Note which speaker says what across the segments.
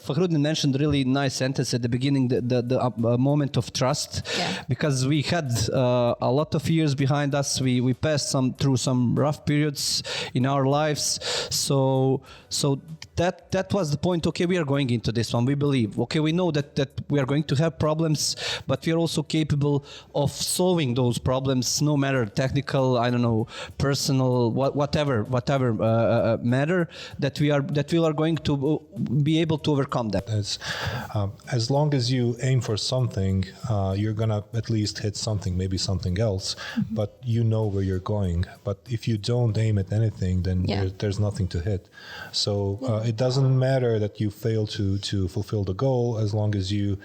Speaker 1: Fahrudin mentioned a really nice sentence at the beginning, the moment of trust, because we had a lot of years behind us. We passed through some rough periods in our lives. So that was the point. Okay, we are going into this one. We believe. Okay, we know that we are going to have problems, but we are also capable of solving those problems, no matter technical, I don't know, personal, whatever matter, that we are going to be able to overcome that.
Speaker 2: As long as you aim for something, you're gonna at least hit something, maybe something else, but you know where you're going. But if you don't aim at anything, then there's nothing to hit. So it doesn't matter that you fail to fulfill the goal, as long as you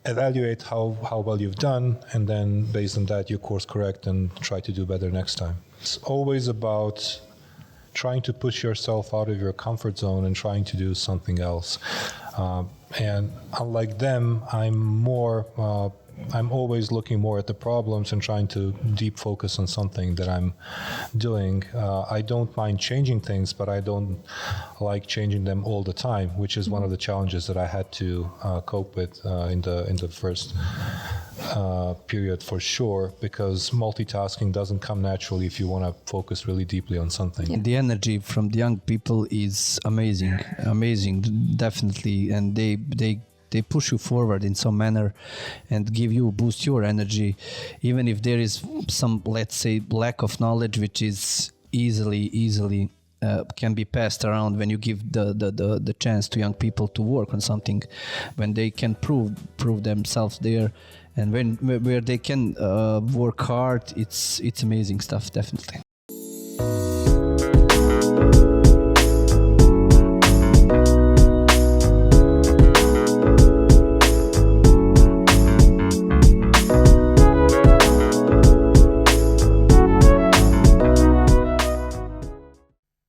Speaker 2: evaluate how well you've done, and then based on that you course correct and try to do better next time. It's always about trying to push yourself out of your comfort zone and trying to do something else. And unlike them, I'm always looking more at the problems and trying to deep focus on something that I'm doing. I don't mind changing things, but I don't like changing them all the time, which is one of the challenges that I had to cope with in the first period, for sure, because multitasking doesn't come naturally if you want to focus really deeply on something.
Speaker 1: The energy from the young people is amazing, definitely, and they push you forward in some manner and boost your energy, even if there is some, let's say, lack of knowledge, which is easily can be passed around when you give the chance to young people to work on something, when they can prove themselves there, and where they can work hard. It's amazing stuff, definitely.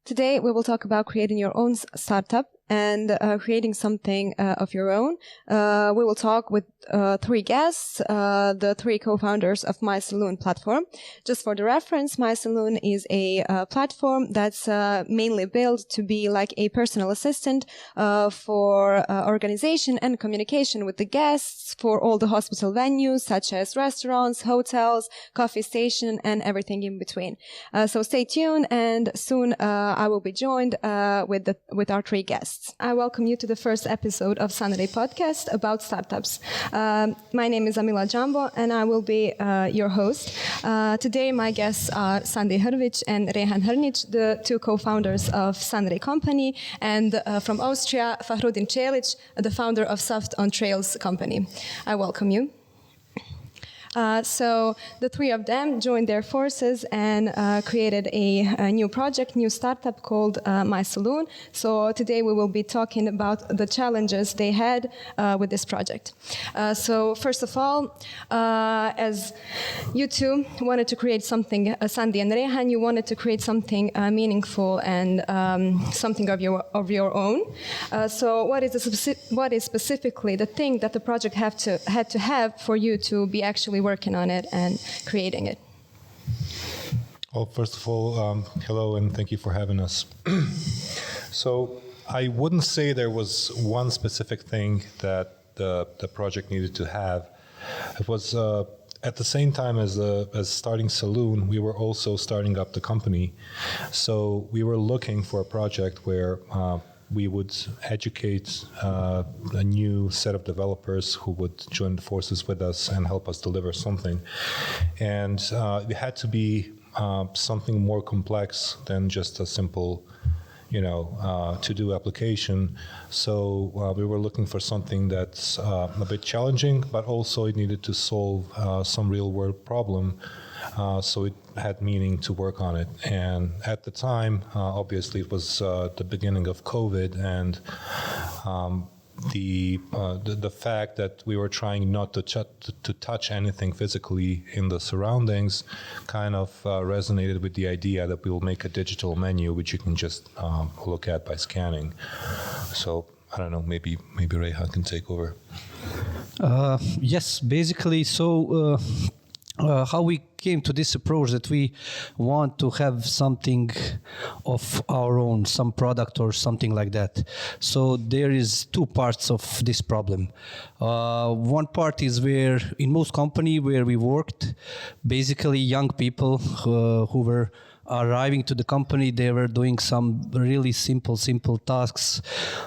Speaker 3: Today, we will talk about creating your own startup and creating something of your own. We will talk with three guests, the three co-founders of My Saloon platform. Just for the reference, My Saloon is a platform that's mainly built to be like a personal assistant for organization and communication with the guests for all the hospital venues, such as restaurants, hotels, coffee station, and everything in between. So stay tuned, and soon I will be joined with our three guests. I welcome you to the first episode of Sunray podcast about startups. My name is Amila Jambo, and I will be your host. Today, my guests are Sandi and Rejhan, the two co-founders of Sunray company, and from Austria, Fahrudin, the founder of Soft on Trails company. I welcome you. So the three of them joined their forces and created a new project, new startup called My Saloon. So today we will be talking about the challenges they had with this project. So first of all, as you two wanted to create something, Sandi and Rejhan, you wanted to create something meaningful and something of your own. So what is specifically the thing that the project had to have for you to be actually working on it and creating it?
Speaker 2: Well, first of all, hello and thank you for having us. So I wouldn't say there was one specific thing that the project needed to have. It was at the same time as starting Saloon, we were also starting up the company. So we were looking for a project where we would educate a new set of developers who would join forces with us and help us deliver something. And it had to be something more complex than just a simple, to-do application. So we were looking for something that's a bit challenging, but also it needed to solve some real-world problem. So it had meaning to work on it. And at the time, obviously, it was the beginning of COVID, and the fact that we were trying not to touch anything physically in the surroundings kind of resonated with the idea that we'll make a digital menu which you can just look at by scanning. So I don't know, maybe Rejhan can take over.
Speaker 1: Yes, basically, so how we came to this approach that we want to have something of our own, some product or something like that. So there is two parts of this problem. One part is where in most company where we worked, basically young people who were arriving to the company, they were doing some really simple tasks,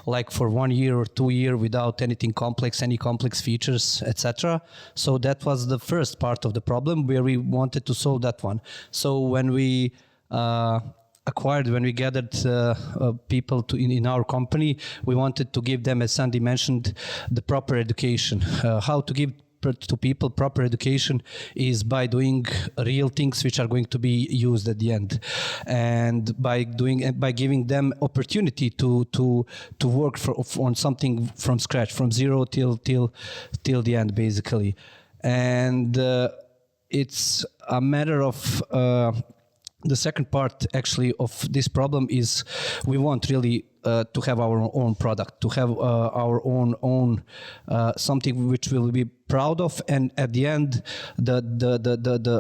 Speaker 1: like for 1 year or 2 years without anything complex, any complex features, etc. So that was the first part of the problem where we wanted to solve that one. So when we when we gathered people in our company, we wanted to give them, as Sandi mentioned, the proper education. How to give to people proper education is by doing real things which are going to be used at the end, and by giving them opportunity to work on something from scratch, from zero till the end, basically. And it's a matter of the second part actually of this problem is we want really to have our own product, to have our own something which we'll be proud of, and at the end,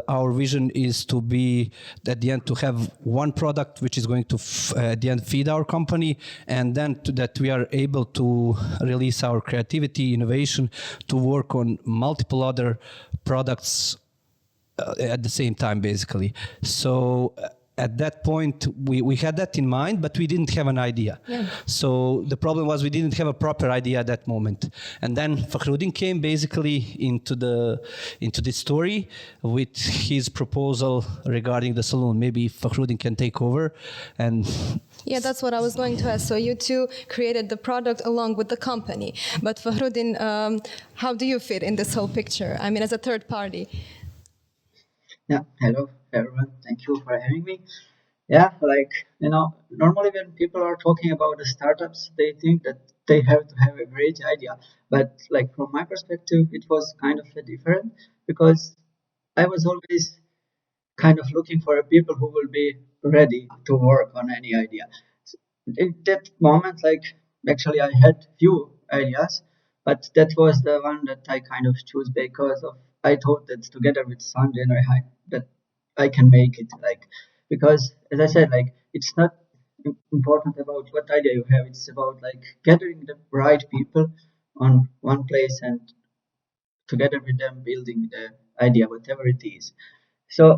Speaker 1: our vision is to be at the end to have one product which is going to at the end feed our company, and then that we are able to release our creativity, innovation, to work on multiple other products at the same time, basically. So at that point, we had that in mind, but we didn't have an idea. Yeah. So the problem was we didn't have a proper idea at that moment. And then Fahrudin came basically into this story with his proposal regarding the saloon. Maybe Fahrudin can take over and...
Speaker 3: Yeah, that's what I was going to ask. So you two created the product along with the company. But Fahrudin, how do you fit in this whole picture? I mean, as a third party.
Speaker 4: Yeah, hello everyone. Thank you for having me. Yeah, normally when people are talking about the startups, they think that they have to have a great idea. But like from my perspective, it was kind of different, because I was always kind of looking for people who will be ready to work on any idea. In that moment, actually I had few ideas, but that was the one that I kind of chose because of I thought that together with Sandi and Rejhan that I can make it, because as I said, it's not important about what idea you have, it's about gathering the right people on one place and together with them building the idea, whatever it is. So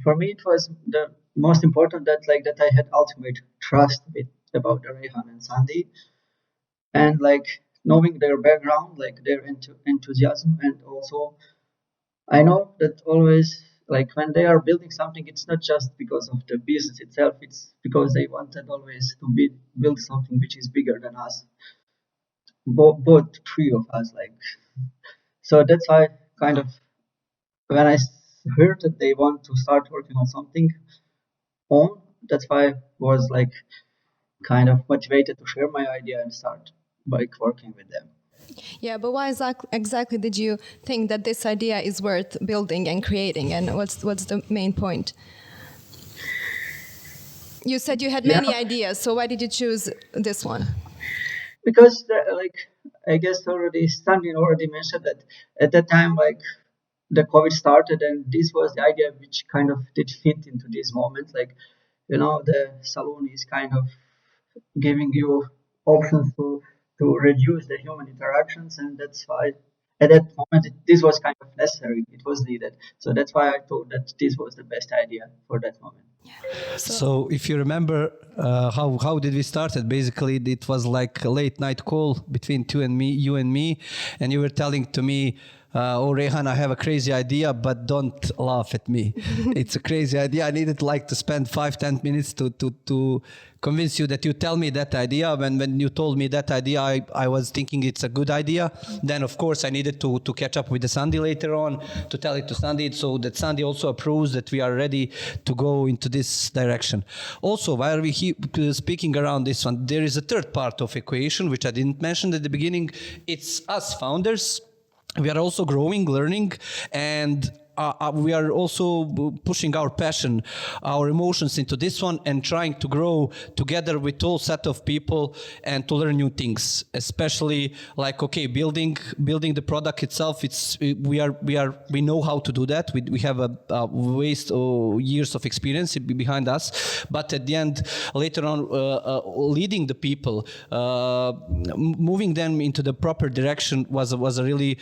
Speaker 4: for me it was the most important that that I had ultimate trust with about Rejhan and Sandi, and knowing their background, their enthusiasm, and also I know that always when they are building something, it's not just because of the business itself, it's because they wanted always to build something which is bigger than us, both three of us. So that's why kind of when I heard that they want to start working on something own, that's why I was kind of motivated to share my idea and start working with them.
Speaker 3: Yeah, but why exactly did you think that this idea is worth building and creating, and what's the main point? You said you had many ideas, so why did you choose this one?
Speaker 4: Because I guess Sandi already mentioned that at that time the COVID started, and this was the idea which kind of did fit into this moment. The saloon is kind of giving you options to reduce the human interactions, and that's why at that moment this was kind of necessary, it was needed. So that's why I thought that this was the best idea for that moment.
Speaker 1: So if you remember how did we start it, basically it was like a late night call between you and me, and you were telling to me, oh Rejhan, I have a crazy idea, but don't laugh at me. It's a crazy idea. I needed to spend 5-10 minutes to convince you that you tell me that idea. When you told me that idea, I was thinking it's a good idea. Then of course I needed to catch up with the Sandi later on, to tell it to Sandi, so that Sandi also approves that we are ready to go into this direction. Also, while we speaking around this one, there is a third part of equation which I didn't mention at the beginning. It's us founders. We are also growing, learning, and we are also pushing our passion, our emotions into this one, and trying to grow together with all set of people and to learn new things. Especially like building the product itself. We know how to do that. We have a waste of years of experience behind us. But at the end, later on, leading the people, moving them into the proper direction was a really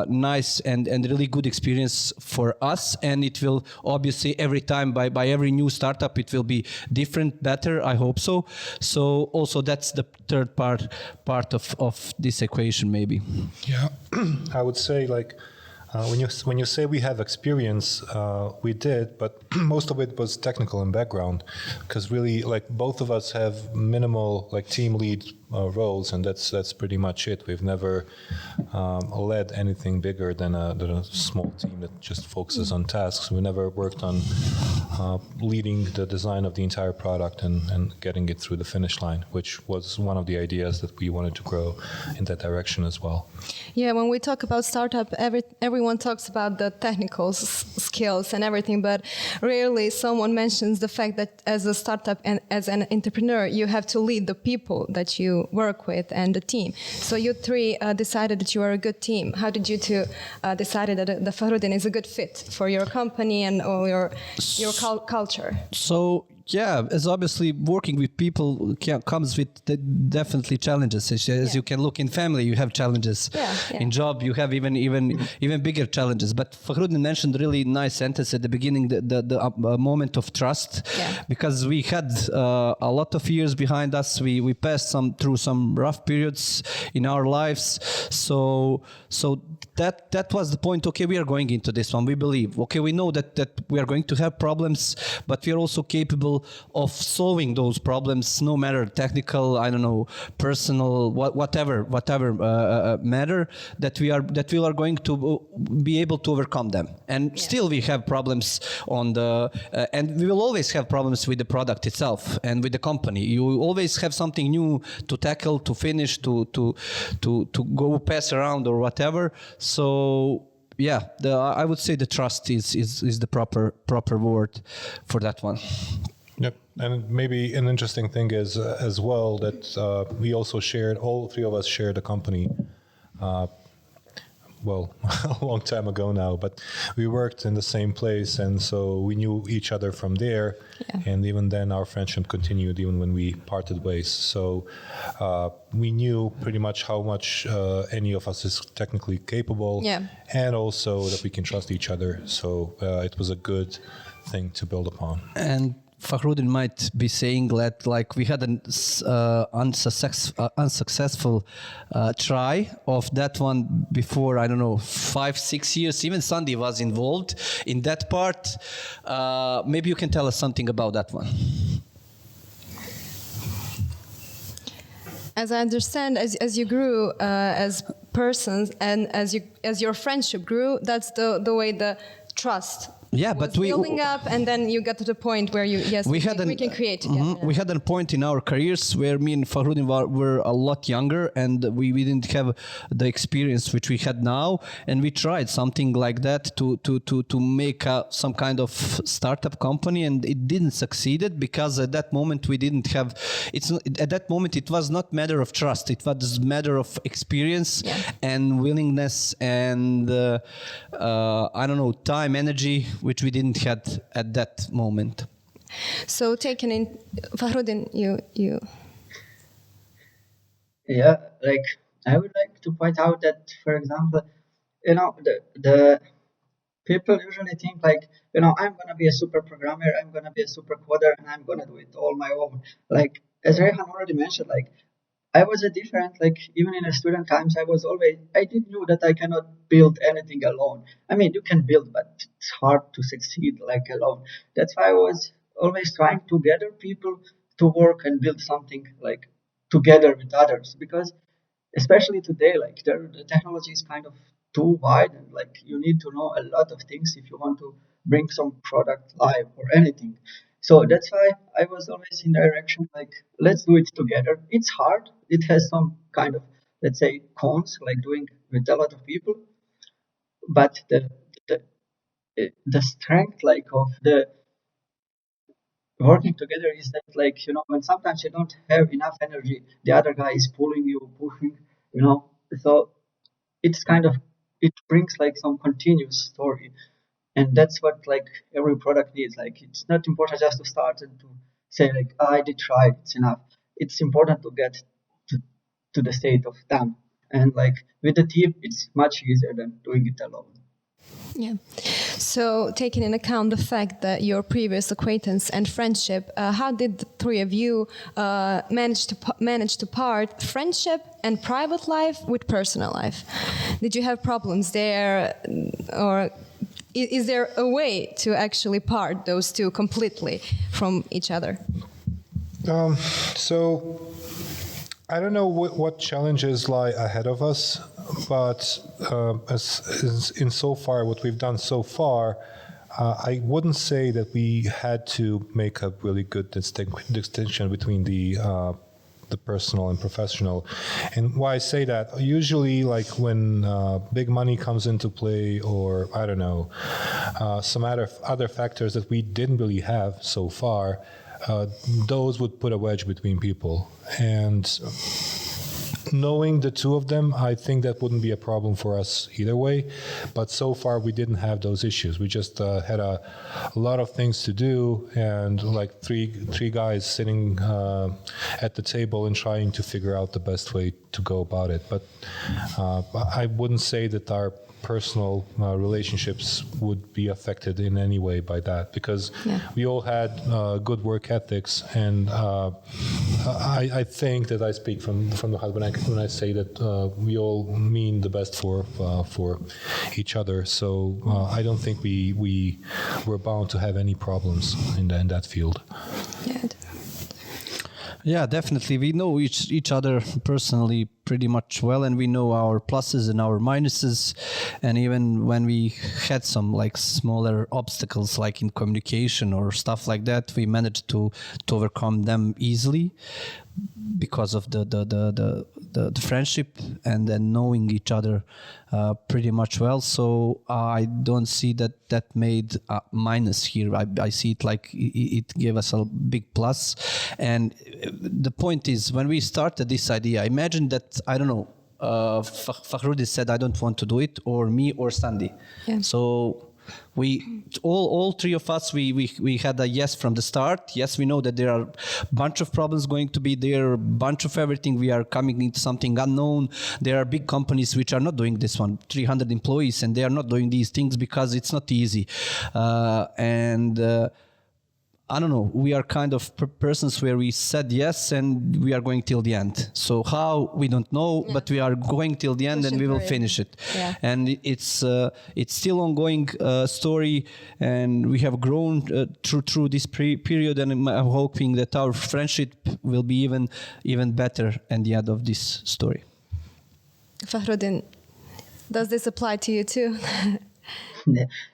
Speaker 1: nice and really good experience for us. And it will obviously every time by every new startup it will be different, better. I hope so. So also that's the third part of this equation, maybe.
Speaker 2: Yeah, I would say when you say we have experience, we did, but most of it was technical in background, because really both of us have minimal team lead roles, and that's pretty much it. We've never led anything bigger than a small team that just focuses on tasks. We never worked on leading the design of the entire product and getting it through the finish line, which was one of the ideas that we wanted to grow in that direction as well.
Speaker 3: Yeah, when we talk about startup, everyone talks about the technical skills and everything, but rarely someone mentions the fact that as a startup and as an entrepreneur, you have to lead the people that you work with and the team. So you three decided that you are a good team. How did you two decide that the Fahrudin is a good fit for your company and all your culture?
Speaker 1: So yeah, as obviously working with people comes with definitely challenges. As you can look in family, you have challenges. In job, you have even bigger challenges. But Fahrudin mentioned a really nice sentence at the beginning, the moment of trust, because we had a lot of years behind us. We passed through some rough periods in our lives. So that was the point. Okay, we are going into this one. We believe. Okay, we know that we are going to have problems, but we are also capable of solving those problems, no matter technical, personal, whatever matter, that we are going to be able to overcome them. And still we have problems and we will always have problems with the product itself and with the company. You always have something new to tackle, to finish, to go pass around or whatever. So yeah, I would say the trust is the proper word for that one.
Speaker 2: Yep, and maybe an interesting thing is as well that we also all three of us shared a company. Well, a long time ago now, but we worked in the same place, and so we knew each other from there. And even then, our friendship continued even when we parted ways. So we knew pretty much how much any of us is technically capable, and also that we can trust each other. So it was a good thing to build upon.
Speaker 1: And Fahrudin might be saying that we had an unsuccessful try of that one before, 5-6 years. Even Sandi was involved in that part. Maybe you can tell us something about that one.
Speaker 3: As I understand, as you grew as persons and as your friendship grew, that's the way the trust but building up, and then you got to the point where we can create together.
Speaker 1: We had a point in our careers where me and Fahrudin were a lot younger, and we didn't have the experience which we had now, and we tried something like that to make some kind of startup company, and it didn't succeed because at that moment we didn't have. At that moment it was not matter of trust; it was matter of experience and willingness and time, energy, which we didn't have at that moment.
Speaker 3: So taken in, Fahrudin, you.
Speaker 4: Yeah, I would like to point out that, for example, the people usually think I'm gonna be a super programmer, I'm gonna be a super coder, and I'm gonna do it all my own. As Rejhan already mentioned, I was a different, even in the student times, I did knew that I cannot build anything alone. I mean, you can build, but it's hard to succeed alone. That's why I was always trying to gather people to work and build something together with others, because especially today, the technology is kind of too wide, and you need to know a lot of things if you want to bring some product live or anything. So that's why I was always in direction let's do it together. It's hard. It has some kind of, let's say, cons, doing with a lot of people. But the the strength like of the working together is that like when sometimes you don't have enough energy, the other guy is pulling you, pushing, so it's kind of it brings like some continuous story, and that's what like every product needs. Like it's not important just to start and to say like, "Ah, I did try, it's enough." It's important to get to, to the state of done, and like with the team it's much easier than doing it alone.
Speaker 3: Yeah. So, taking in account the fact that your previous acquaintance and friendship, how did the three of you manage to part friendship and private life with personal life? Did you have problems there, or is there a way to actually part those two completely from each other?
Speaker 2: So I don't know what challenges lie ahead of us, but as insofar what we've done so far, I wouldn't say that we had to make a really good distinction between the personal and professional. And why I say that, usually like when big money comes into play, or I don't know, some other factors that we didn't really have so far, those would put a wedge between people. And knowing the two of them, I think that wouldn't be a problem for us either way. But so far, we didn't have those issues. We just had a lot of things to do, and like three guys sitting at the table and trying to figure out the best way to go about it. But I wouldn't say that our personal relationships would be affected in any way by that, because we all had good work ethics, and I think that I speak from the husband when I say that we all mean the best for each other. So I don't think we were bound to have any problems in that field.
Speaker 1: Yeah, definitely. We know each other personally pretty much well, and we know our pluses and our minuses. And even when we had some like smaller obstacles, like in communication or stuff like that, we managed to overcome them easily because of the friendship and then knowing each other pretty much well. So I don't see that made a minus here. I see it like it gave us a big plus. And the point is, when we started this idea, imagine that, I don't know, Fahrudin said, I don't want to do it, or me or Sandi. Yeah. So we all three of us, we had a yes from the start. Yes, we know that there are a bunch of problems going to be there, a bunch of everything. We are coming into something unknown. There are big companies which are not doing this one, 300 employees, and they are not doing these things because it's not easy. I don't know, we are kind of persons where we said yes and we are going till the end. So how, we don't know, but we are going till the end and we will finish it. Yeah. And it's still ongoing story, and we have grown through this period, and I'm hoping that our friendship will be even better at the end of this story.
Speaker 3: Fahrudin, does this apply to you too?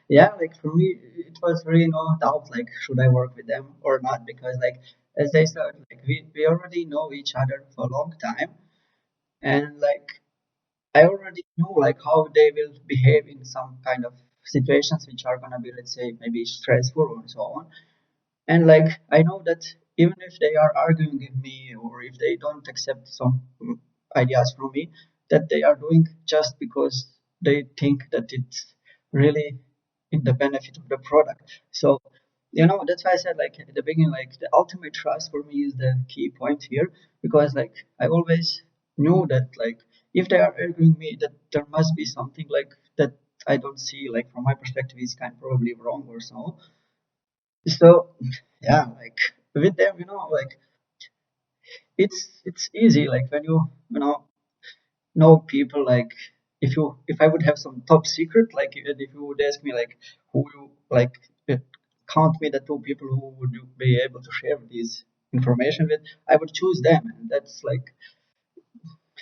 Speaker 4: Yeah, like for me, it was really no doubt, like, should I work with them or not? Because, like, as I said, like, we already know each other for a long time. And, like, I already knew, like, how they will behave in some kind of situations which are going to be, let's say, maybe stressful and so on. And, like, I know that even if they are arguing with me, or if they don't accept some ideas from me, that they are doing just because they think that it's really in the benefit of the product. So, that's why I said, like, at the beginning, like, the ultimate trust for me is the key point here, because, like, I always knew that, like, if they are arguing me, that there must be something like that I don't see, like, from my perspective is kind of probably wrong or so. So yeah, like, with them, like, it's easy, like, when you know people, like, if I would have some top secret, like, if you would ask me, like, who you like, count me the two people who would you be able to share this information with, I would choose them. And that's like,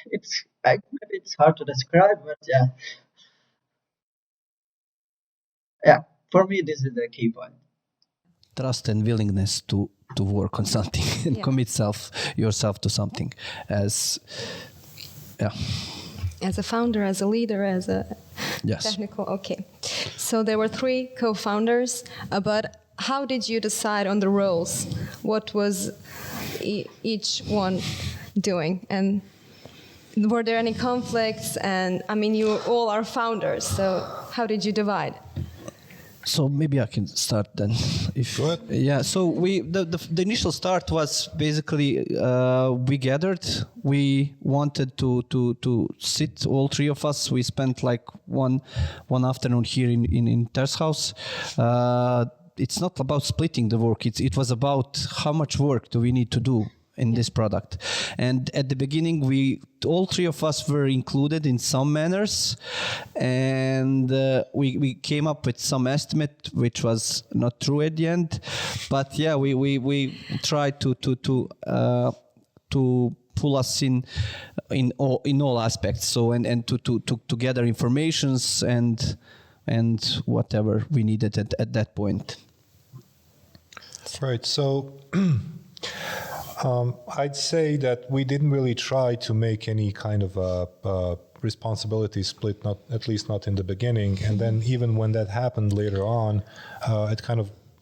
Speaker 4: it's like, maybe it's hard to describe, but yeah, for me this is the key point.
Speaker 1: Trust and willingness to work on something and commit yourself to something as a founder, as a leader, as a technical. Okay.
Speaker 3: So there were 3 co-founders, but how did you decide on the roles? What was each one doing? And were there any conflicts? And I mean, you all are founders, so how did you divide?
Speaker 1: So maybe I can start then.
Speaker 2: Go ahead.
Speaker 1: Yeah. So the initial start was basically we gathered. We wanted to sit, all 3 of us. We spent like one afternoon here in Ter's house. It's not about splitting the work. It was about how much work do we need to do in this product. And at the beginning, all 3 of us were included in some manners, and we came up with some estimate, which was not true at the end. But yeah, we tried to pull us in all aspects. So and to gather informations and whatever we needed at that point.
Speaker 2: Right. So I'd say that we didn't really try to make any kind of a responsibility split, at least not in the beginning. And then even when that happened later on,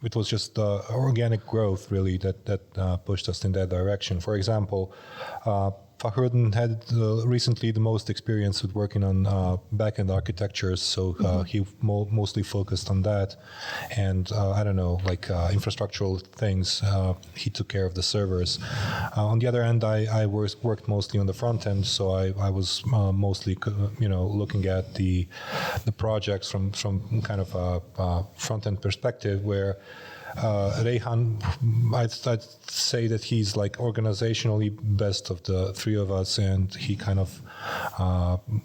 Speaker 2: it was just organic growth really that pushed us in that direction. For example, Fahrudin had recently the most experience with working on back-end architectures, so he mostly focused on that. And infrastructural things, he took care of the servers. On the other end, I worked mostly on the front end, so I was mostly looking at the projects from kind of a front-end perspective, where Rejhan, I'd say that he's like organizationally best of the 3 of us, and he kind of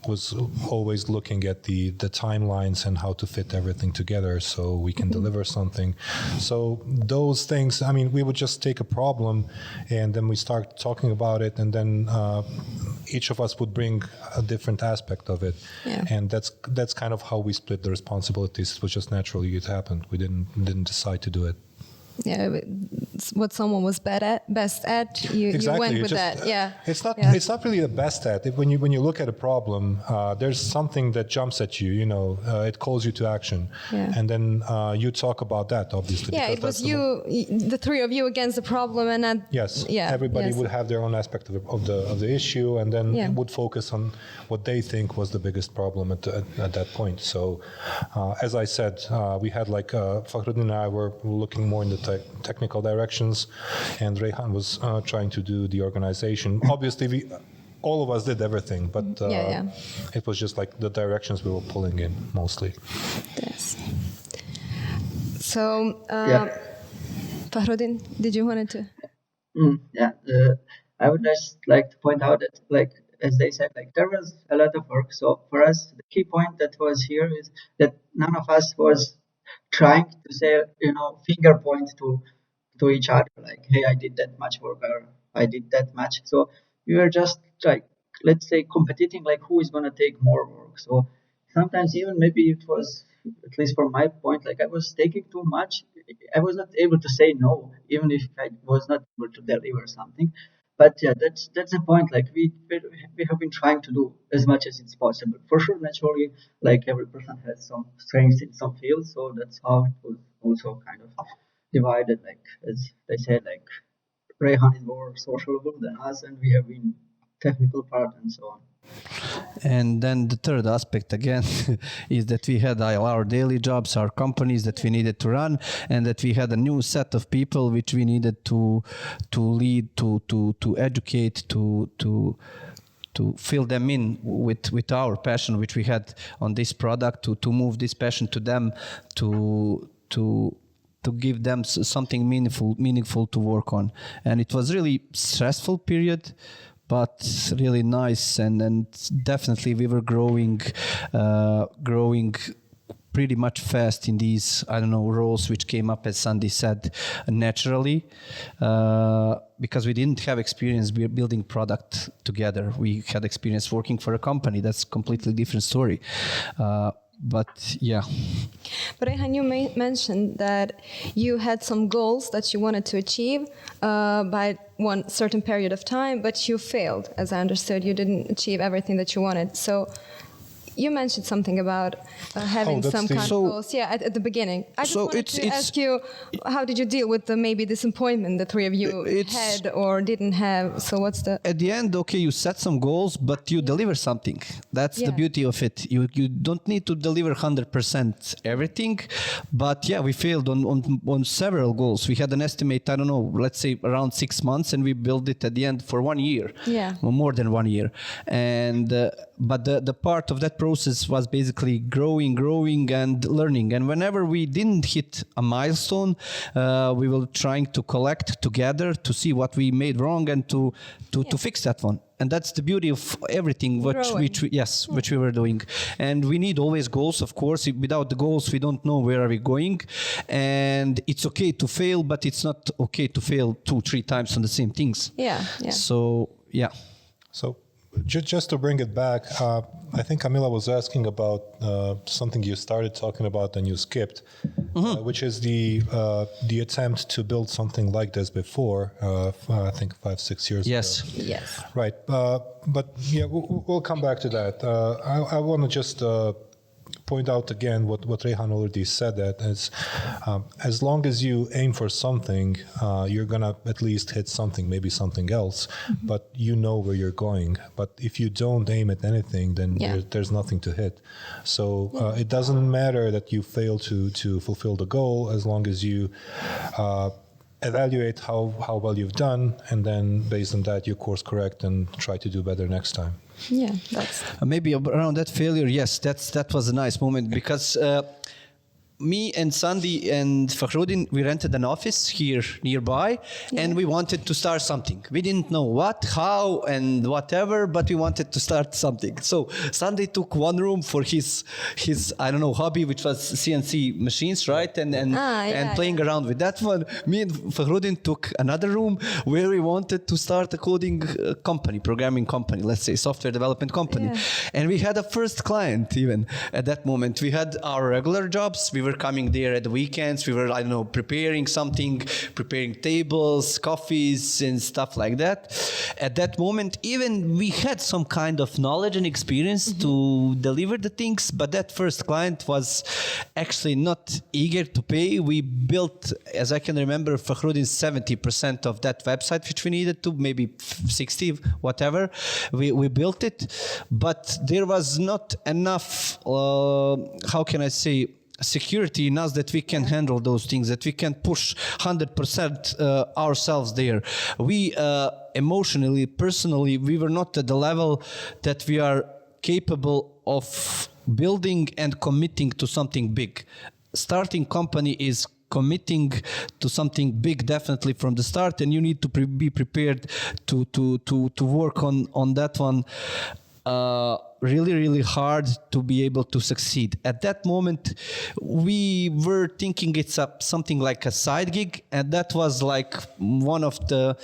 Speaker 2: was always looking at the timelines and how to fit everything together so we can deliver something. So those things, I mean, we would just take a problem and then we start talking about it, and then each of us would bring a different aspect of it.
Speaker 3: Yeah.
Speaker 2: And that's kind of how we split the responsibilities. It was just naturally it happened. We didn't decide to do it.
Speaker 3: Yeah, what someone was best at, you went with that. Yeah,
Speaker 2: it's not really the best at it. When you look at a problem, there's something that jumps at you. It calls you to action, and then you talk about that. Obviously,
Speaker 3: yeah, it was the 3 of you against the problem, and
Speaker 2: everybody would have their own aspect of the issue, and then would focus on what they think was the biggest problem at that point. So, as I said, we had Fahrudin and I were looking more in the technical directions, and Rejhan was trying to do the organization. Obviously, all of us did everything, but it was just like the directions we were pulling in mostly.
Speaker 3: Yes. So, Fahrudin, did you want to?
Speaker 4: I would just like to point out that, as they said, there was a lot of work. So for us, the key point that was here is that none of us was trying to say, finger point to each other, like, hey, I did that much work, or I did that much. So we were just let's say, competing, who is going to take more work. So sometimes even maybe it was, at least from my point, I was taking too much. I was not able to say no, even if I was not able to deliver something. But yeah, that's the point. We have been trying to do as much as it's possible. For sure, naturally, every person has some strengths in some fields, so that's how it was also kind of divided. As they said, Rejhan is more sociable than us, and we have been technical part and so on.
Speaker 1: And then the third aspect again is that we had our daily jobs, our companies that we needed to run, and that we had a new set of people which we needed to lead, to educate, to fill them in with our passion which we had on this product, to move this passion to them, to give them something meaningful to work on. And it was really stressful period, but really nice, and definitely we were growing pretty much fast in these, roles which came up, as Sandi said, naturally, because we didn't have experience building product together. We had experience working for a company. That's a completely different story. But yeah.
Speaker 3: But Rejhan, you mentioned that you had some goals that you wanted to achieve by one certain period of time, but you failed, as I understood. You didn't achieve everything that you wanted. So you mentioned something about having some kind of goals. Yeah, at the beginning. I just wanted to ask you, how did you deal with the maybe disappointment the three of you had or didn't have? So what's the...
Speaker 1: At the end, okay, you set some goals, but you deliver something. That's the beauty of it. You don't need to deliver 100% everything, but yeah, we failed on several goals. We had an estimate, I don't know, let's say around 6 months, and we built it at the end for 1 year.
Speaker 3: Yeah.
Speaker 1: Well, more than 1 year. And but the part of that process was basically growing and learning. And whenever we didn't hit a milestone, we were trying to collect together to see what we made wrong and to fix that one. And that's the beauty of everything which we were doing. And we need always goals, of course. Without the goals, we don't know where are we going. And it's okay to fail, but it's not okay to fail 2-3 times on the same things.
Speaker 3: Yeah.
Speaker 1: So, yeah.
Speaker 2: So just to bring it back, I think Camila was asking about something you started talking about and you skipped, which is the attempt to build something like this before, I think 5-6 years ago.
Speaker 3: Yes.
Speaker 2: Right. But yeah, we'll come back to that. I want to just point out again what Rejhan already said, that as long as you aim for something, you're going to at least hit something, maybe something else, but you know where you're going. But if you don't aim at anything, then there's nothing to hit. So it doesn't matter that you fail to fulfill the goal, as long as you evaluate how well you've done, and then based on that you course correct and try to do better next time.
Speaker 3: Yeah, that's
Speaker 1: maybe around that failure. Yes, that was a nice moment, because me and Sandi and Fahrudin, we rented an office here nearby, and we wanted to start something. We didn't know what, how, and whatever, but we wanted to start something. So Sandi took one room for his I don't know, hobby, which was CNC machines, right? And playing around with that one. Me and Fahrudin took another room where we wanted to start a coding company, programming company, let's say software development company. Yeah. And we had a first client even at that moment. We had our regular jobs. We were coming there at the weekends. We were, I don't know, preparing something, preparing tables, coffees, and stuff like that. At that moment, even we had some kind of knowledge and experience to deliver the things, but that first client was actually not eager to pay. We built, as I can remember, Fahrudin 70% of that website, which we needed to, maybe 60, whatever. We built it, but there was not enough, how can I say, security in us that we can handle those things, that we can push 100% ourselves there. We emotionally, personally, we were not at the level that we are capable of building and committing to something big. Starting company is committing to something big, definitely from the start, and you need to be prepared to work on that one really, really hard to be able to succeed. At that moment, we were thinking it's something like a side gig, and that was like one of the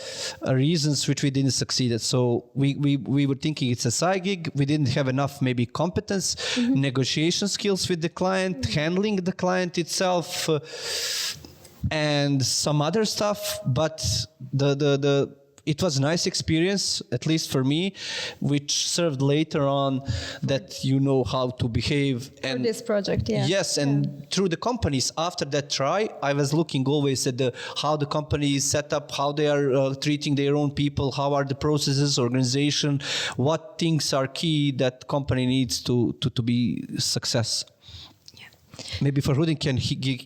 Speaker 1: reasons which we didn't succeed. So we were thinking it's a side gig. We didn't have enough maybe competence, negotiation skills with the client, handling the client itself, and some other stuff. But it was a nice experience, at least for me, which served later on that you know how to behave.
Speaker 3: And for this project, yeah.
Speaker 1: Yes, and through the companies, after that try, I was looking always at how the company is set up, how they are treating their own people, how are the processes, organization, what things are key that company needs to be success. Maybe Fahrudin can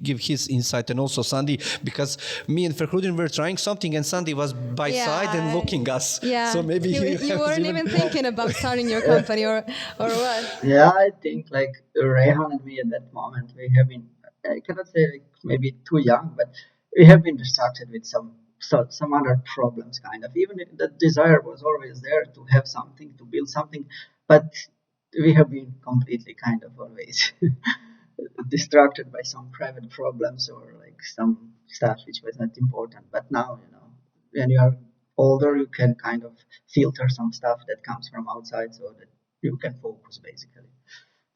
Speaker 1: give his insight, and also Sandi, because me and Fahrudin were trying something and Sandi was by side and looking us.
Speaker 3: Yeah.
Speaker 1: So maybe
Speaker 3: you weren't even thinking about starting your company or what?
Speaker 4: Yeah, I think like Rejhan and me at that moment, we have been, I cannot say like maybe too young, but we have been distracted with some other problems kind of. Even if the desire was always there to have something, to build something, but we have been completely kind of always distracted by some private problems or like some stuff which was not important. But now, you know, when you are older, you can kind of filter some stuff that comes from outside so that you can focus basically.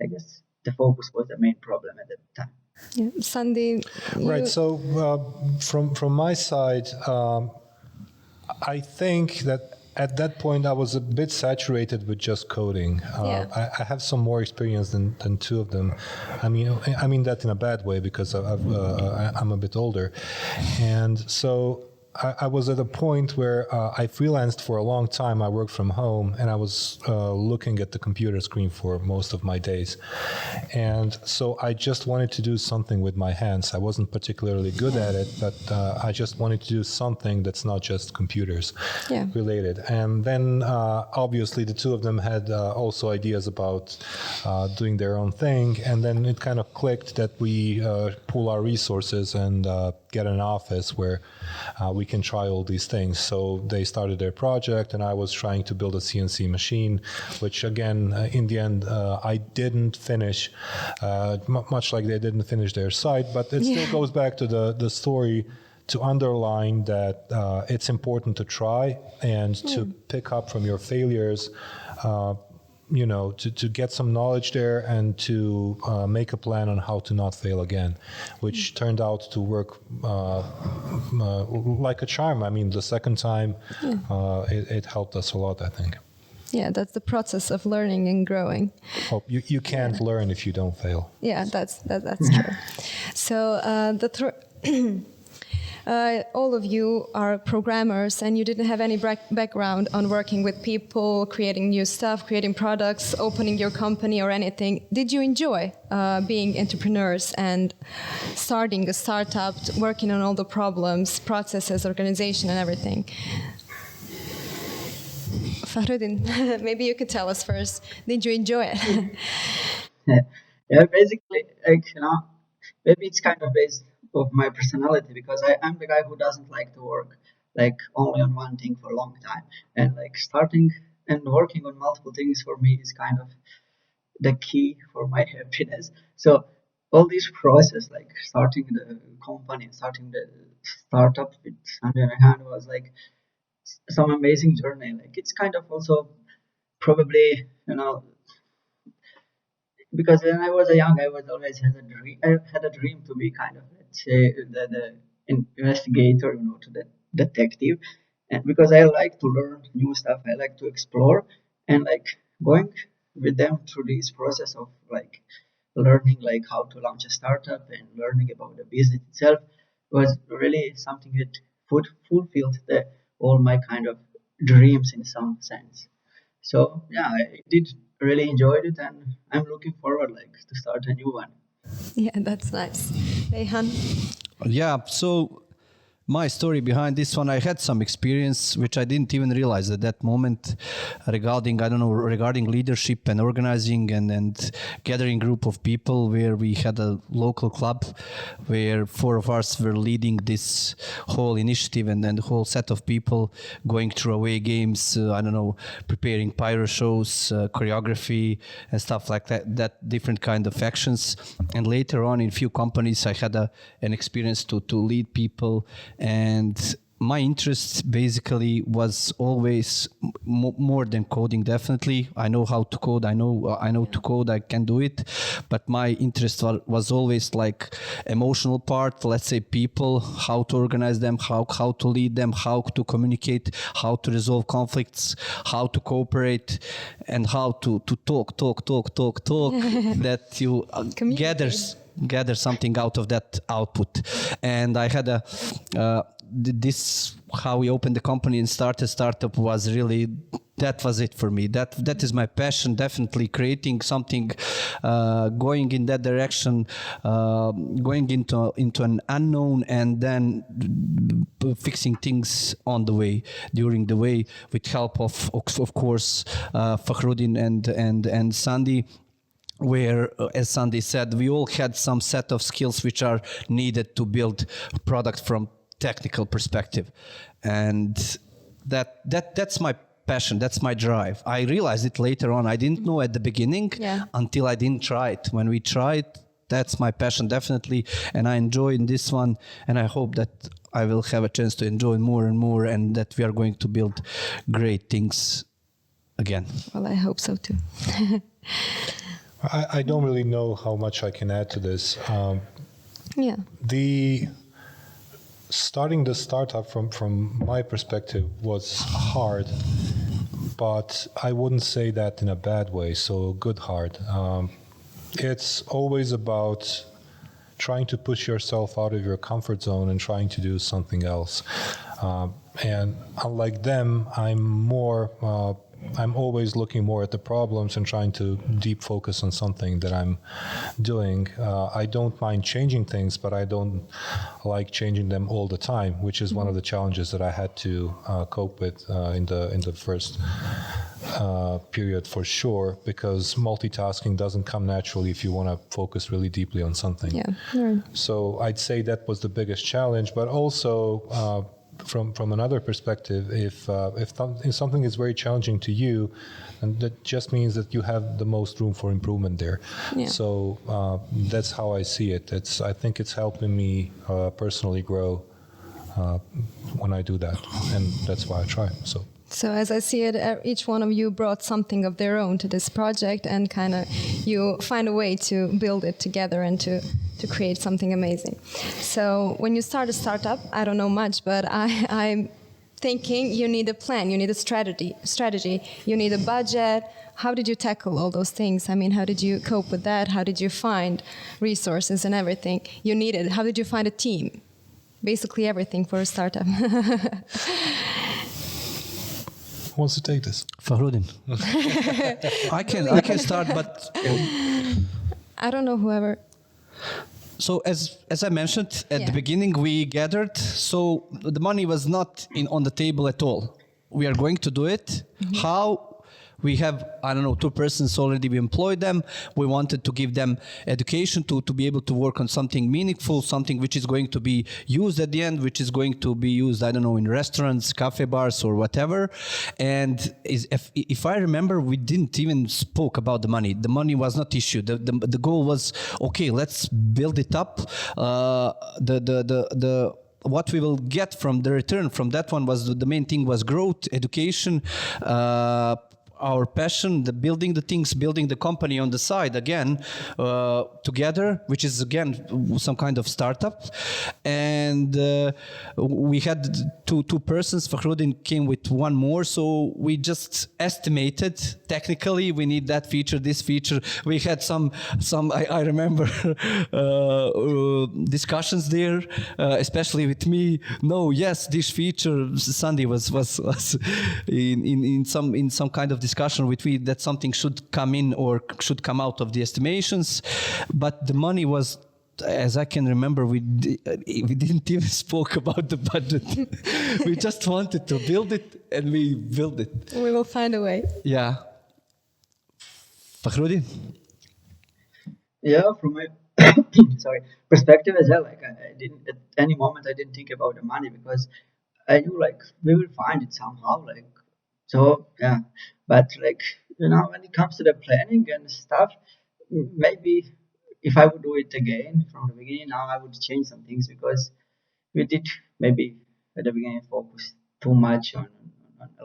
Speaker 4: I guess the focus was the main problem at that time.
Speaker 3: Yeah, Sandi.
Speaker 2: Right. So from my side, I think that at that point, I was a bit saturated with just coding. I have some more experience than two of them. I mean that in a bad way because I'm a bit older, and so I was at a point where I freelanced for a long time. I worked from home, and I was looking at the computer screen for most of my days. And so I just wanted to do something with my hands. I wasn't particularly good at it, but I just wanted to do something that's not just computers related. And then obviously the two of them had also ideas about doing their own thing. And then it kind of clicked that we pool our resources and get an office where we can try all these things. So they started their project, and I was trying to build a CNC machine, which again, in the end, I didn't finish, much like they didn't finish their site, but it still goes back to the story to underline that it's important to try and to pick up from your failures, to get some knowledge there and to make a plan on how to not fail again, which turned out to work like a charm. I mean, the second time, it helped us a lot, I think.
Speaker 3: Yeah, that's the process of learning and growing.
Speaker 2: Oh, you can't learn if you don't fail.
Speaker 3: Yeah, that's true. So all of you are programmers, and you didn't have any background on working with people, creating new stuff, creating products, opening your company or anything. Did you enjoy being entrepreneurs and starting a startup, working on all the problems, processes, organization, and everything? Fahrudin, maybe you could tell us first. Did you enjoy it?
Speaker 4: Yeah, basically, maybe it's kind of based of my personality, because I'm the guy who doesn't like to work like only on one thing for a long time, and like starting and working on multiple things for me is kind of the key for my happiness. So all this process, like starting the company, starting the startup with Sandi and Rejhan, was like some amazing journey. Like it's kind of also probably, because when I was young, I was always had a dream. I had a dream to be kind of, let's say, the investigator, to the detective, and because I like to learn new stuff, I like to explore, and like going with them through this process of like learning like how to launch a startup and learning about the business itself was really something that fulfilled all my kind of dreams in some sense. So yeah, I did really enjoyed it, and I'm looking forward like to start a new one.
Speaker 3: Yeah, that's nice. Rejhan?
Speaker 1: Yeah, so my story behind this one, I had some experience which I didn't even realize at that moment regarding leadership and organizing and gathering group of people, where we had a local club where 4 of us were leading this whole initiative, and then the whole set of people going through away games, preparing pyro shows, choreography and stuff like that different kind of actions. And later on in few companies, I had an experience to lead people. And my interest basically was always more than coding. Definitely, I know how to code. I know to code. I can do it. But my interest was always like emotional part. Let's say people, how to organize them, how to lead them, how to communicate, how to resolve conflicts, how to cooperate, and how to talk. That you gather something out of that output. And I had this, how we opened the company and started startup, was really, that was it for me. That is my passion, definitely creating something, going in that direction, going into an unknown, and then fixing things on the way, during the way, with help of course, Fahrudin and Sandi, where, as Sandi said, we all had some set of skills which are needed to build a product from technical perspective. And that's my passion, that's my drive. I realized it later on. I didn't know at the beginning until I didn't try it. When we tried, that's my passion, definitely. And I enjoy in this one, and I hope that I will have a chance to enjoy more and more, and that we are going to build great things again.
Speaker 3: Well, I hope so too.
Speaker 2: I don't really know how much I can add to this.
Speaker 3: Yeah.
Speaker 2: The starting the startup from my perspective was hard, but I wouldn't say that in a bad way. So good hard. It's always about trying to push yourself out of your comfort zone and trying to do something else. And unlike them, I'm always looking more at the problems and trying to deep focus on something that I'm doing. I don't mind changing things, but I don't like changing them all the time, which is one of the challenges that I had to cope with in the first period for sure, because multitasking doesn't come naturally if you want to focus really deeply on something.
Speaker 3: Yeah. Right.
Speaker 2: So I'd say that was the biggest challenge, but also from another perspective, if something is very challenging to you, and that just means that you have the most room for improvement there.
Speaker 3: Yeah.
Speaker 2: So that's how I see it. I think it's helping me personally grow when I do that, and that's why I try.
Speaker 3: So as I see it, each one of you brought something of their own to this project, and kind of you find a way to build it together and to create something amazing. So when you start a startup, I don't know much, but I'm thinking you need a plan, you need a strategy, you need a budget. How did you tackle all those things? I mean, how did you cope with that? How did you find resources and everything you needed? How did you find a team? Basically everything for a startup.
Speaker 2: Who wants to take this?
Speaker 1: Fahrudin. I can start, but
Speaker 3: I don't know, whoever.
Speaker 1: so as I mentioned at the beginning, we gathered. So the money was not on the table at all. We are going to do it. How? We have, I don't know, 2 persons already. We employed them. We wanted to give them education to be able to work on something meaningful, something which is going to be used at the end, which is going to be used, I don't know, in restaurants, cafe bars, or whatever. And if I remember, we didn't even spoke about the money. The money was not issue. The goal was, okay, let's build it up. What we will get from the return from that one was the main thing was growth, education, our passion, the building the things, building the company on the side again together, which is again some kind of startup. And we had two persons. Fahrudin came with one more, so we just estimated technically we need that feature, this feature. We had some I remember discussions there, especially with me. No, yes, this feature. Sandi was in some kind of discussion with me that something should come in or should come out of the estimations, but the money was, as I can remember, we didn't even spoke about the budget. We just wanted to build it, and we built it.
Speaker 3: We will find a way.
Speaker 1: Yeah. Fahrudin?
Speaker 4: Yeah, from my perspective as well, like I didn't at any moment I didn't think about the money, because I knew like we will find it somehow, like, so yeah. But like, you know, when it comes to the planning and stuff, maybe if I would do it again from the beginning, now I would change some things, because we did maybe at the beginning focus too much on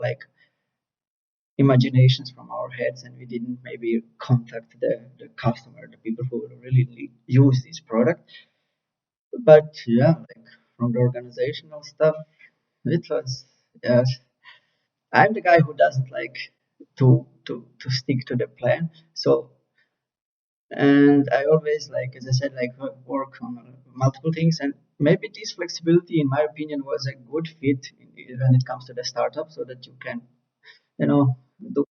Speaker 4: like imaginations from our heads, and we didn't maybe contact the customer, the people who will really use this product. But yeah, like from the organizational stuff, it was, yes. I'm the guy who doesn't like to stick to the plan. So, and I always, like, as I said, like work on multiple things, and maybe this flexibility, in my opinion, was a good fit when it comes to the startup, so that you can, you know, do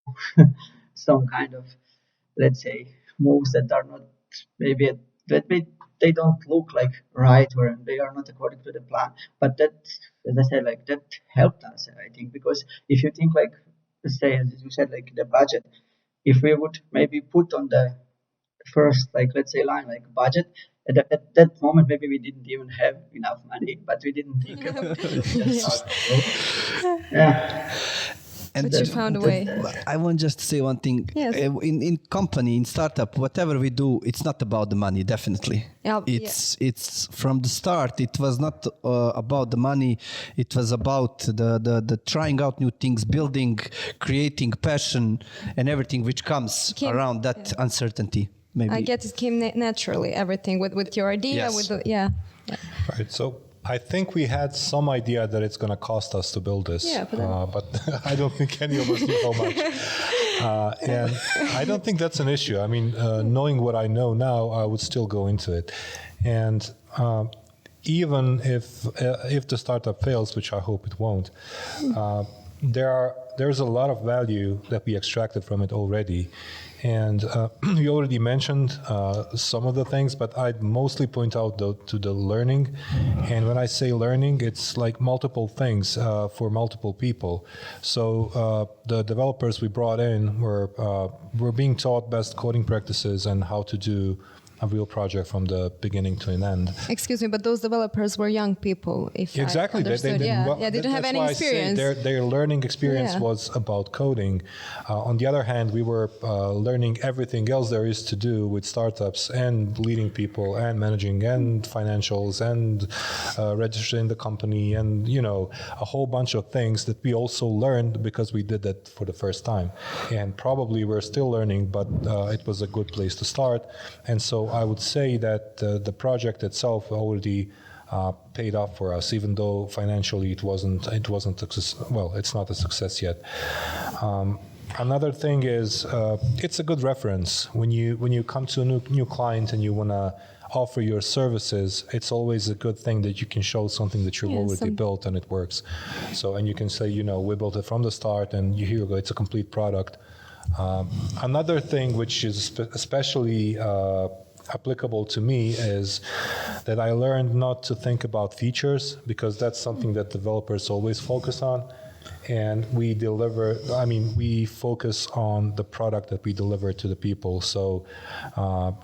Speaker 4: some kind of, let's say, moves that are not maybe they don't look like right, or they are not according to the plan. But that, as I said, like that helped us, I think, because if you think like, let's say, as you said, like the budget, if we would maybe put on the first, like, let's say, line, like budget, at that moment maybe we didn't even have enough money, but we didn't think about it. Yeah.
Speaker 3: But you found a way.
Speaker 1: I want just to say one thing.
Speaker 3: Yes.
Speaker 1: In company, in startup, whatever we do, it's not about the money, definitely.
Speaker 3: Yeah,
Speaker 1: It's from the start, it was not about the money. It was about the trying out new things, building, creating passion, and everything which comes around that uncertainty. Maybe.
Speaker 3: I guess it came naturally, everything with your idea.
Speaker 1: Yes.
Speaker 3: With the,
Speaker 2: Right. So I think we had some idea that it's going to cost us to build this, but I don't think any of us knew how much. And I don't think that's an issue. I mean, knowing what I know now, I would still go into it. And even if the startup fails, which I hope it won't, there's a lot of value that we extracted from it already. And you already mentioned some of the things, but I'd mostly point out to the learning. And when I say learning, it's like multiple things for multiple people. So the developers we brought in were being taught best coding practices and how to do a real project from the beginning to an end.
Speaker 3: Excuse me, but those developers were young people, if
Speaker 2: exactly.
Speaker 3: I understood. They didn't have any experience.
Speaker 2: Their learning experience was about coding. On the other hand, we were learning everything else there is to do with startups and leading people and managing and financials and registering the company and, a whole bunch of things that we also learned because we did that for the first time. And probably we're still learning, but it was a good place to start. And so I would say that the project itself already paid off for us, even though financially it wasn't success. Well, it's not a success yet. Another thing is it's a good reference when you come to a new client and you want to offer your services. It's always a good thing that you can show something that you've already built and it works. So and you can say we built it from the start and here you go. It's a complete product. Another thing which is especially applicable to me is that I learned not to think about features because that's something that developers always focus on. And we focus on the product that we deliver to the people. So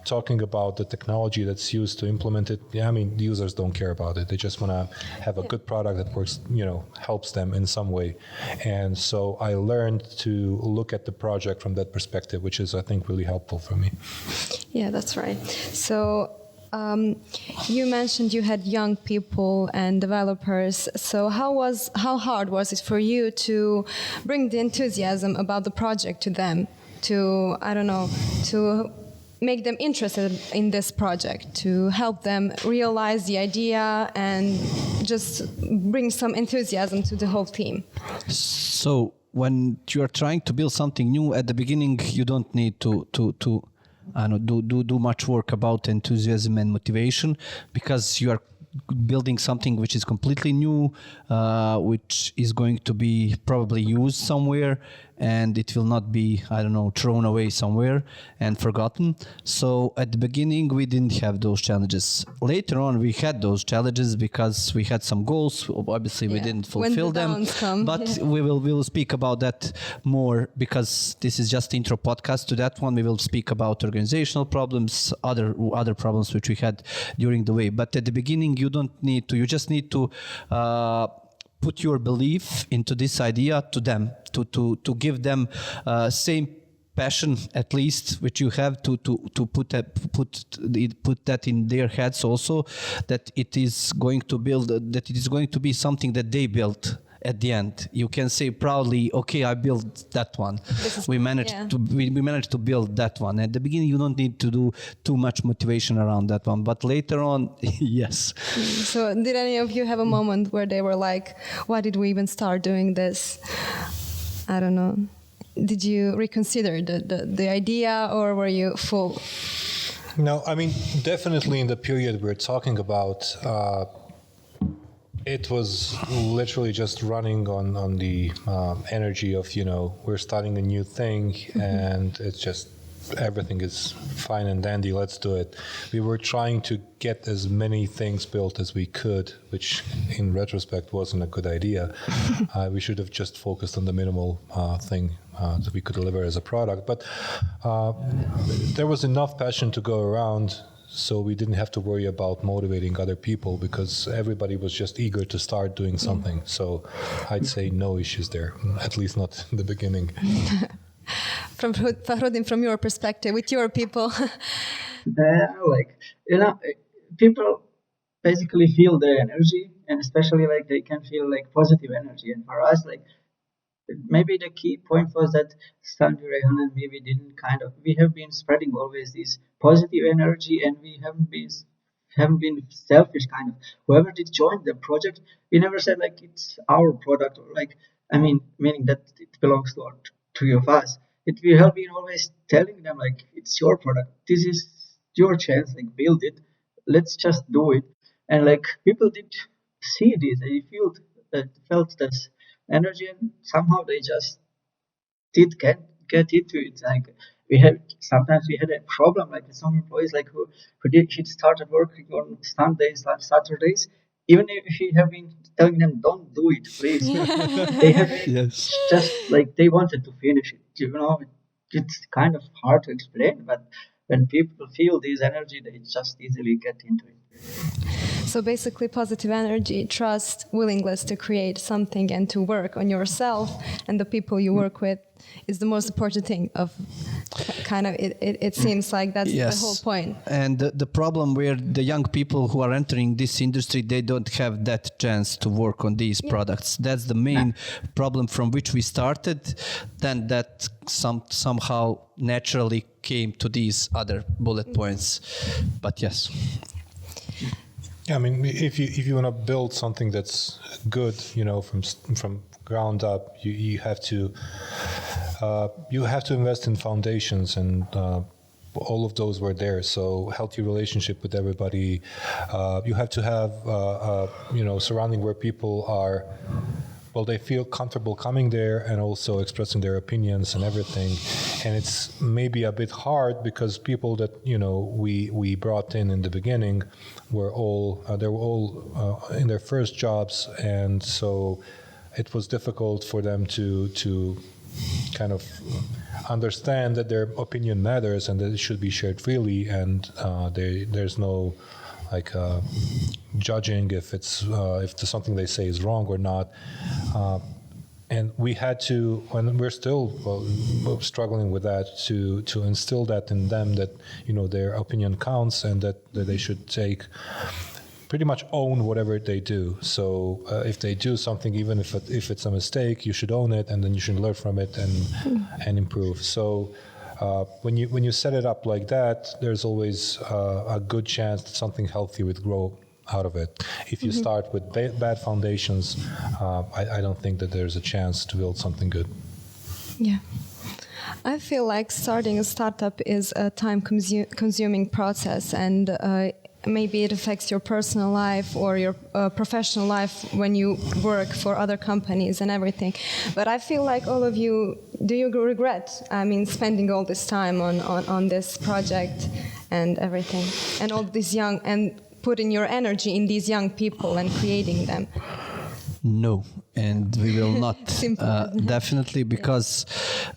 Speaker 2: talking about the technology that's used to implement it, the users don't care about it. They just want to have a good product that works, helps them in some way. And so I learned to look at the project from that perspective, which is, I think, really helpful for me.
Speaker 3: Yeah, that's right. So you mentioned you had young people and developers. So how hard was it for you to bring the enthusiasm about the project to them? To make them interested in this project, to help them realize the idea and just bring some enthusiasm to the whole team?
Speaker 1: So when you are trying to build something new at the beginning, you don't need to do much work about enthusiasm and motivation because you are building something which is completely new, which is going to be probably used somewhere and it will not be, thrown away somewhere and forgotten. So at the beginning, we didn't have those challenges. Later on, we had those challenges because we had some goals. Obviously, we didn't fulfill them, but we will speak about that more because this is just intro podcast to that one. We will speak about organizational problems, other problems which we had during the way. But at the beginning, you don't need to. You just need to put your belief into this idea to them, to give them same passion at least which you have to put that in their heads also, that it is going to be something that they built. At the end, you can say proudly, "Okay, I built that one. We managed to build that one." At the beginning, you don't need to do too much motivation around that one, but later on, yes.
Speaker 3: So, did any of you have a moment where they were like, "Why did we even start doing this?" I don't know. Did you reconsider the idea, or were you full?
Speaker 2: No, definitely in the period we're talking about. It was literally just running on the energy of, we're starting a new thing and it's just everything is fine and dandy, let's do it. We were trying to get as many things built as we could, which in retrospect wasn't a good idea. We should have just focused on the minimal thing that we could deliver as a product. But there was enough passion to go around, so we didn't have to worry about motivating other people because everybody was just eager to start doing something. So I'd say no issues there, at least not in the beginning.
Speaker 3: From Fahrudin, from your perspective, with your people.
Speaker 4: People basically feel the energy, and especially they can feel positive energy. And for us, maybe the key point was that Sandi, Rejhan, and we have been spreading always this positive energy, and we haven't been haven't been selfish kind of. Whoever did join the project, we never said like it's our product or like, I mean, meaning that it belongs to three of us. We have been always telling them like it's your product. This is your chance. Like build it. Let's just do it. And like people did see this. They felt this energy, and somehow they just did get into it. Like sometimes we had a problem like with some employees like who he started working on Sundays, like Saturdays. Even if he have been telling them don't do it, please, they have been just like they wanted to finish it. You know, it's kind of hard to explain, but when people feel this energy, they just easily get into it.
Speaker 3: So basically positive energy, trust, willingness to create something and to work on yourself and the people you work with is the most important thing of kind of it seems like that's the whole point.
Speaker 1: And the problem where the young people who are entering this industry, they don't have that chance to work on these products. That's the main problem from which we started. Then that somehow naturally came to these other bullet points. But yes.
Speaker 2: Yeah, I mean, if you want to build something that's good, you know, from ground up, you have to invest in foundations, and all of those were there. So healthy relationship with everybody. You have to have surrounding where people are. Well, they feel comfortable coming there and also expressing their opinions and everything. And it's maybe a bit hard because people that, you know, we brought in the beginning were all in their first jobs, and so it was difficult for them to kind of understand that their opinion matters and that it should be shared freely, and there's no like judging if something they say is wrong or not. And we had to, when we're still struggling with that, to instill that in them, that, you know, their opinion counts and that they should pretty much own whatever they do. So if they do something, even if it's a mistake, you should own it, and then you should learn from it and improve. So when you set it up like that, there's always a good chance that something healthy would grow out of it. If you start with bad foundations, I don't think that there's a chance to build something good.
Speaker 3: Yeah. I feel like starting a startup is a time-consuming process, and maybe it affects your personal life or your professional life when you work for other companies and everything. But I feel like all of you, do you regret, spending all this time on this project and everything, and all this and putting your energy in these young people and creating them?
Speaker 1: No, and we will not, definitely, because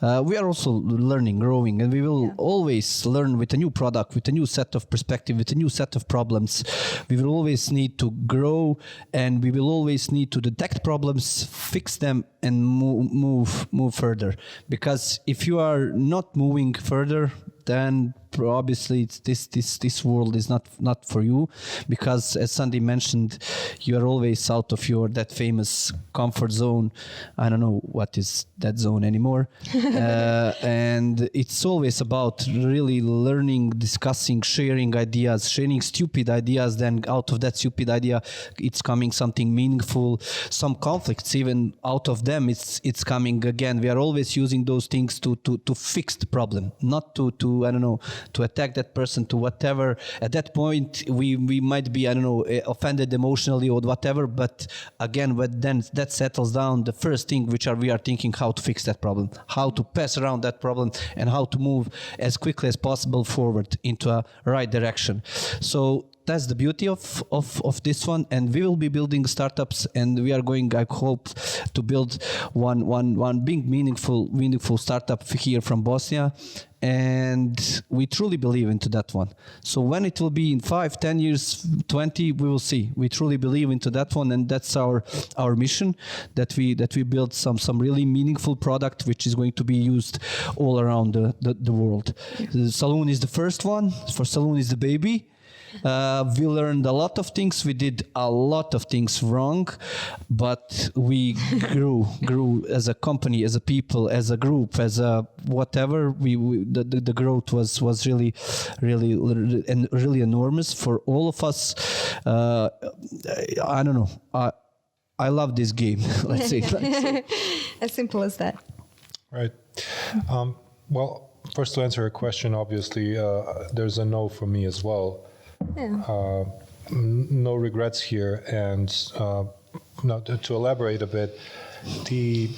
Speaker 1: we are also learning, growing, and we will always learn with a new product, with a new set of perspective, with a new set of problems. We will always need to grow, and we will always need to detect problems, fix them, and move further. Because if you are not moving further, then obviously this world is not for you, because as Sandi mentioned, you are always out of that famous comfort zone. I don't know what is that zone anymore. And it's always about really learning, discussing, sharing ideas, sharing stupid ideas. Then out of that stupid idea, it's coming something meaningful. Some conflicts, even out of them, it's coming again. We are always using those things to fix the problem, not to I don't know, to attack that person, to whatever. At that point, we might be, I don't know, offended emotionally or whatever. But again, then that settles down, the first thing we are thinking how to fix that problem, how to pass around that problem, and how to move as quickly as possible forward into a right direction. So that's the beauty of this one, and we will be building startups, and we are going, I hope, to build one big meaningful startup here from Bosnia, and we truly believe into that one. So when it will be in 5, 10 years, 20, we will see. We truly believe into that one, and that's our mission, that we build some really meaningful product which is going to be used all around the world. The Saloon is the first one. For Saloon is the baby. We learned a lot of things. We did a lot of things wrong, but we grew as a company, as a people, as a group, as a whatever. The growth was really enormous for all of us. I don't know. I love this game. Let's say.
Speaker 3: As simple as that.
Speaker 2: Right. Well, first to answer a question, obviously, there's a no for me as well.
Speaker 3: Yeah.
Speaker 2: No regrets here. And now to elaborate a bit, the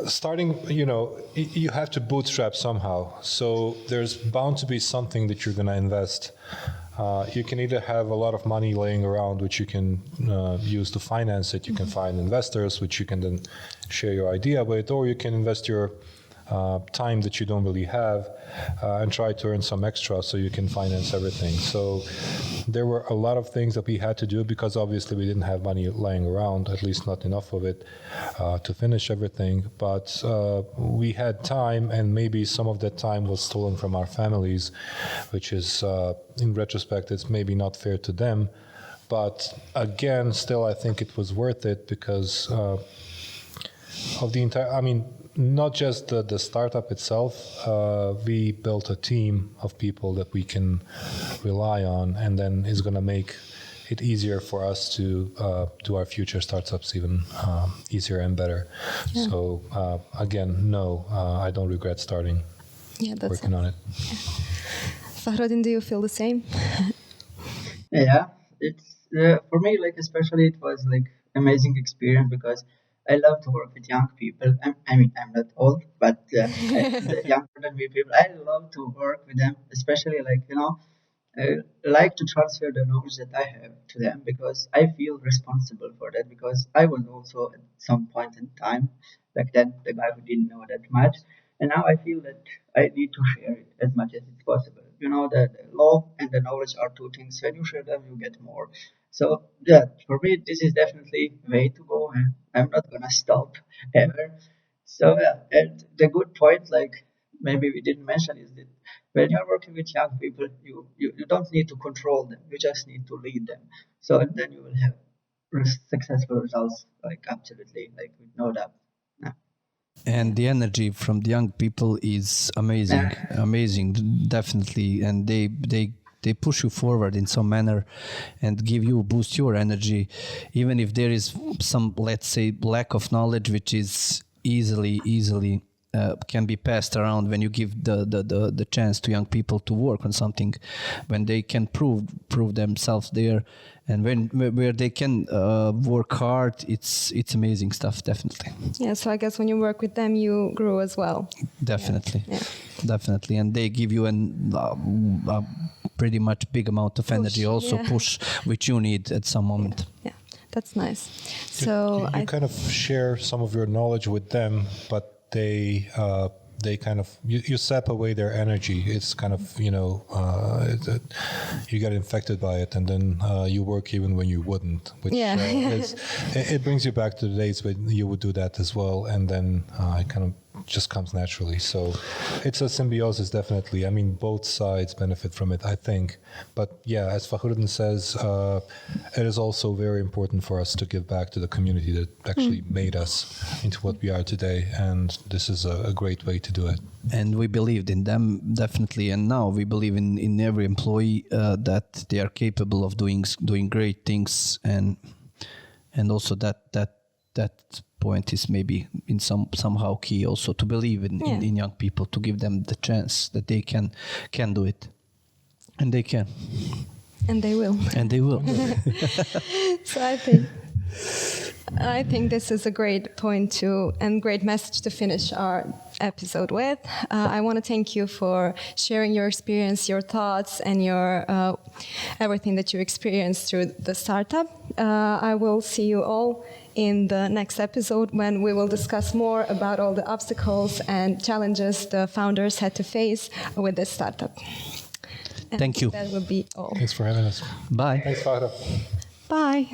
Speaker 2: starting, you have to bootstrap somehow. So there's bound to be something that you're going to invest. You can either have a lot of money laying around, which you can use to finance it. You can find investors, which you can then share your idea with, or you can invest your time that you don't really have and try to earn some extra so you can finance everything. So there were a lot of things that we had to do because obviously we didn't have money lying around, at least not enough of it to finish everything. But we had time, and maybe some of that time was stolen from our families, which is, in retrospect, it's maybe not fair to them. But again, still, I think it was worth it because of the entire, not just the startup itself, we built a team of people that we can rely on, and then is going to make it easier for us to do our future startups even easier and better. Yeah. So again, no, I don't regret starting working on it.
Speaker 3: Yeah. Fahrudin, do you feel the same?
Speaker 4: Yeah, it's for me, especially it was amazing experience because I love to work with young people. I'm not old, but younger than me people. I love to work with them, especially I like to transfer the knowledge that I have to them because I feel responsible for that because I was also at some point in time back then the guy who didn't know that much, and now I feel that I need to share it as much as it's possible. The law and the knowledge are two things. When you share them, you get more. So yeah, for me, this is definitely way to go, and I'm not gonna stop ever. So yeah, and the good point, maybe we didn't mention, is that when you're working with young people, you don't need to control them. You just need to lead them. So and then you will have successful results, absolutely, with no doubt. Yeah.
Speaker 1: And the energy from the young people is amazing, definitely, and they push you forward in some manner and boost your energy, even if there is some, let's say, lack of knowledge, which is easily can be passed around when you give the chance to young people to work on something, when they can prove themselves there, and where they can work hard. It's amazing stuff, definitely.
Speaker 3: Yeah, so I guess when you work with them, you grow as well.
Speaker 1: Definitely. Yeah. Definitely, and they give you a pretty much big amount of energy, push, which you need at some moment.
Speaker 3: Yeah. That's nice. So
Speaker 2: you kind of share some of your knowledge with them, but they kind of you sap away their energy. It's kind of you get infected by it, and then you work even when you wouldn't. Which it brings you back to the days when you would do that as well, and then it kind of just comes naturally. So it's a symbiosis, definitely. Both sides benefit from it, I think. But yeah, as Fahrudin says, it is also very important for us to give back to the community that actually made us into what we are today. And this is a great way to do it.
Speaker 1: And we believed in them, definitely. And now we believe in every employee that they are capable of doing great things. And also that point is maybe in somehow key also, to believe in young people, to give them the chance that they can do it, and they can,
Speaker 3: and they will. So I think this is a great point and great message to finish our episode with. I want to thank you for sharing your experience, your thoughts, and your everything that you experienced through the startup. I will see you all in the next episode when we will discuss more about all the obstacles and challenges the founders had to face with this startup. And
Speaker 1: thank you.
Speaker 3: That will be all.
Speaker 2: Thanks for having us.
Speaker 1: Bye.
Speaker 2: Thanks, Farah.
Speaker 3: Bye.